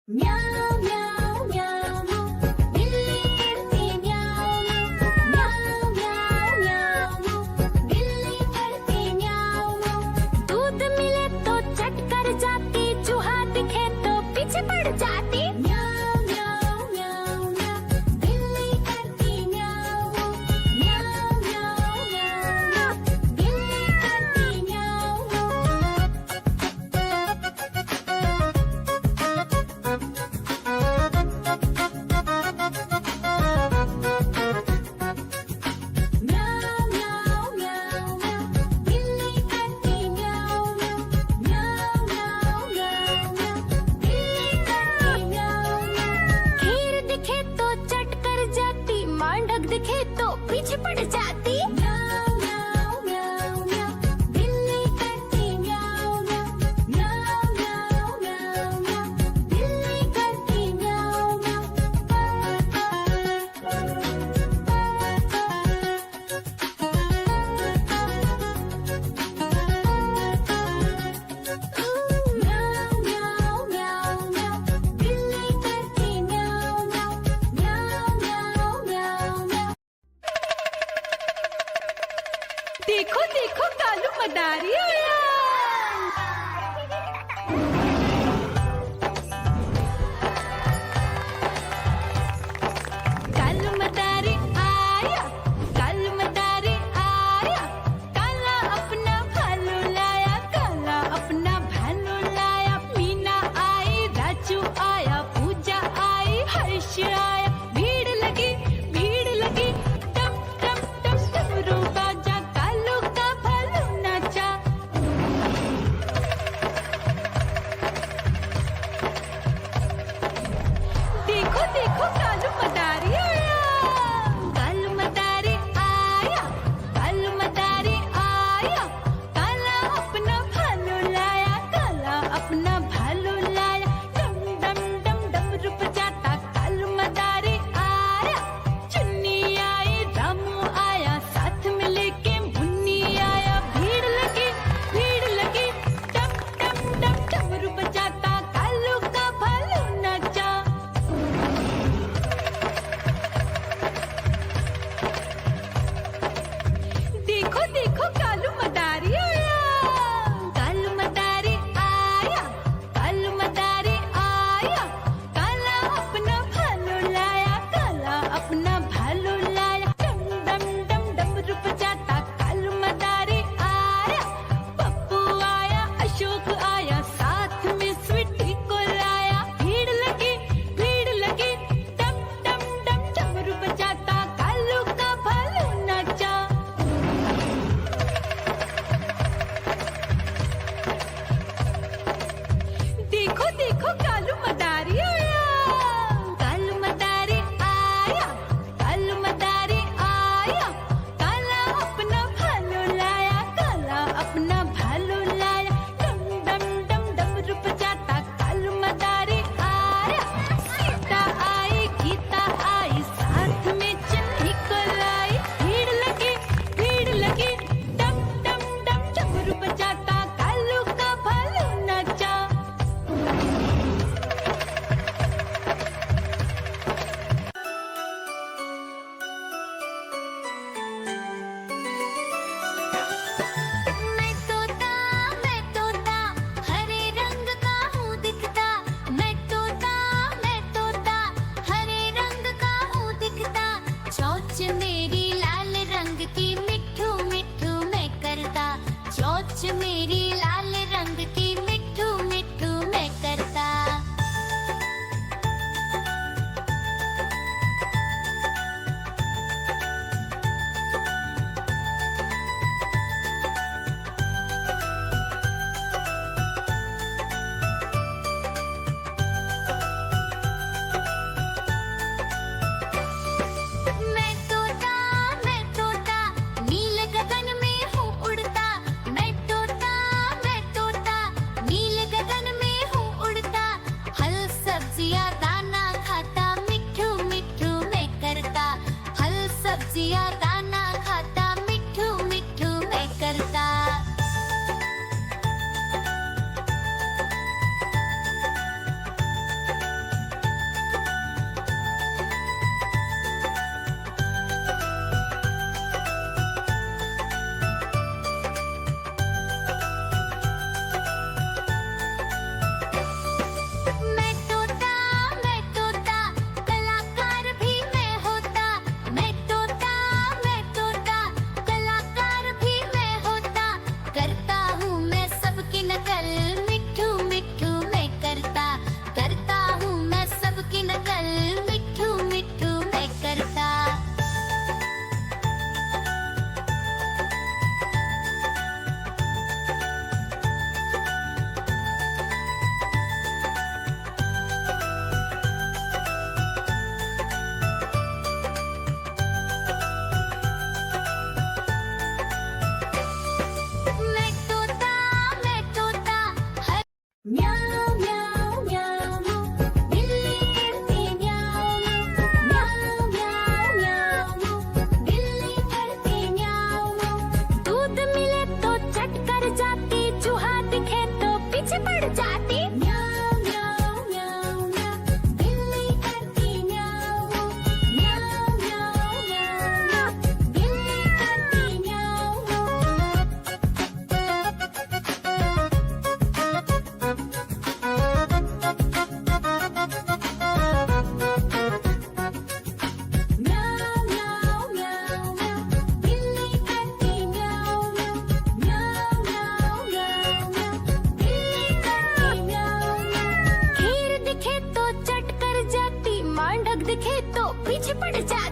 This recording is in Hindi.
म्याऊं म्याऊं म्याऊं बिल्ली करती म्याऊं म्याऊं म्याऊं म्याऊं बिल्ली करती म्याऊं। दूध मिले तो चट कर जाती, चूहा दिखे तो पीछे पड़ जाती। म्याऊं म्याऊं म्याऊं म्याऊं बिल्ली करती म्याऊं म्याऊं म्याऊं म्याऊं बिल्ली करती म्याऊं। म्याऊं म्याऊं म्याऊं म्याऊं बिल्ली करती म्याऊं म्याऊं म्याऊं म्याऊं म्याऊं बिल्ली करती म्याऊं। खीर दिखे तो चट कर जाती, मांडक दिखे तो पीछे पड़ जाती। म्याऊं म्याऊं म्याऊं म्याऊं बिल्ली करती म्याऊं म्याऊं म्याऊं म्याऊं म्याऊं बिल्ली करती म्याऊं म्याऊं। म्याऊं म्याऊं म्याऊं म्याऊं बिल्ली करती म्याऊं म्याऊं म्याऊं म्याऊं म्याऊं म्याऊं। देखो देखो कालू मदारी आया। कालू मदारी आया, कालू मदारी आया। काला अपना भालू लाया, काला अपना भालू लाया। मीना आई, राजू आया, पूजा आई, हर्ष आया। भीड़ लगी टम टम टम डमरू बाजा, कालू का भालू नाचा। देखो देखो कालू मदारी आया, कालू मदारी आया, कालू मदारी आया। काला अपना भालू लाया, काला अपना भालू लाया। डम डम डम डमरू बजाता कालू मदारी आया। चुन्नी आई, रामू आया, साथ में लेके मुन्नी आया। भीड़ लगी टम टम टम डमरू बजाता कालू का भालू नाचा। देखो देखो कालू मदारी आया, कालू मदारी आया, कालू मदारी आया। काला अपना भालू लाया, काला अपना भालू लाया। डम डम डम डमरू बजाता कालू मदारी आया। पप्पू आया, अशोक आया, साथ में स्वीटी को लाया। भीड़ लगी टम टम टम डमरू बजाता कालू का भालू नाचा। देखो देखो कालू मदारी आया, कालू मदारी आया, कालू मदारी आया। काला अपना भालू लाया, काला अपना भालू लाया। डम डम डम डमरू बजाता कालू मदारी आया। सीता आई, गीता आई, साथ में चन्नी को लाई। भीड़ लगी टम टम डम डमरू बजाता कालू का भालू नाचा। मैं तोता हरे रंग का हूँ दिखता। मैं तोता हरे रंग का हूँ दिखता। चोंच मेरी लाल रंग की मिट्ठू मिट्ठू मैं करता। चोंच मेरी लाल रंग की मिट्ठू मिट्ठू मैं करता। मैं तोता नील गगन में हूँ उड़ता। मैं तोता नील गगन में हूँ उड़ता। फल सब्जियाँ दाना खाता, मिट्ठू मिट्ठू मैं करता। फल सब्जियाँ दाना खाता, मिट्ठू मिट्ठू मैं करता। बाघ दिखे तो पीछे पड़ जा।